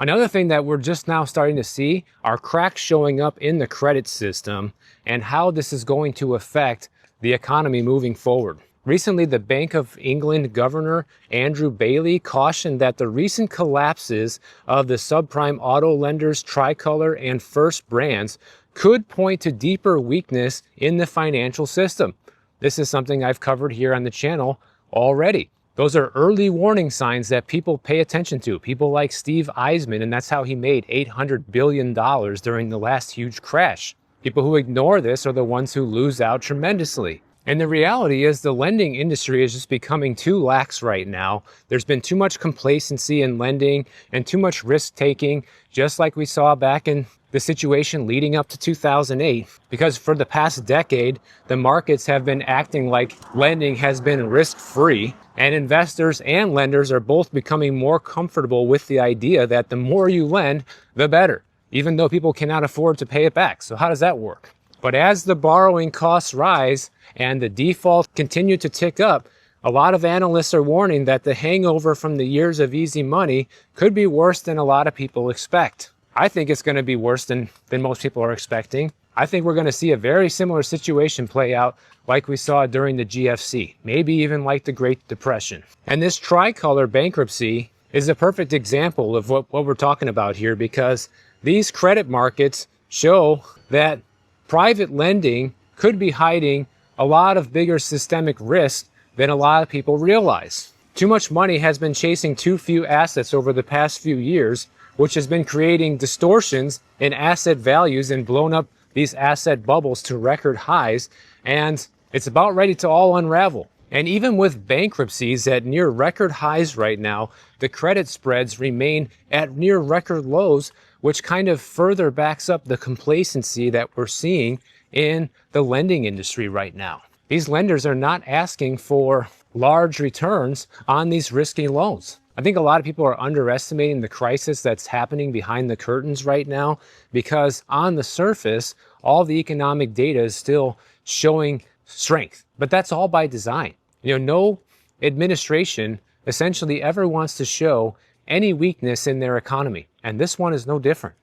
Another thing that we're just now starting to see are cracks showing up in the credit system and how this is going to affect the economy moving forward. Recently, the Bank of England Governor Andrew Bailey cautioned that the recent collapses of the subprime auto lenders Tricolor and First brands could point to deeper weakness in the financial system. This is something I've covered here on the channel already. Those are early warning signs that people pay attention to. People like Steve Eisman, and that's how he made $800 billion during the last huge crash. People who ignore this are the ones who lose out tremendously. And the reality is the lending industry is just becoming too lax right now. There's been too much complacency in lending and too much risk taking, just like we saw back in the situation leading up to 2008. Because for the past decade, the markets have been acting like lending has been risk-free, and investors and lenders are both becoming more comfortable with the idea that the more you lend, the better, even though people cannot afford to pay it back. So how does that work? But as the borrowing costs rise and the defaults continue to tick up, a lot of analysts are warning that the hangover from the years of easy money could be worse than a lot of people expect. I think it's going to be worse than most people are expecting. I think we're going to see a very similar situation play out like we saw during the GFC, maybe even like the Great Depression. And this Tricolor bankruptcy is a perfect example of what we're talking about here, because these credit markets show that private lending could be hiding a lot of bigger systemic risk than a lot of people realize. Too much money has been chasing too few assets over the past few years, which has been creating distortions in asset values and blown up these asset bubbles to record highs, and it's about ready to all unravel. And even with bankruptcies at near record highs right now, the credit spreads remain at near record lows, which kind of further backs up the complacency that we're seeing in the lending industry right now. These lenders are not asking for large returns on these risky loans. I think a lot of people are underestimating the crisis that's happening behind the curtains right now, because on the surface, all the economic data is still showing strength. But that's all by design. No administration essentially ever wants to show any weakness in their economy, and this one is no different.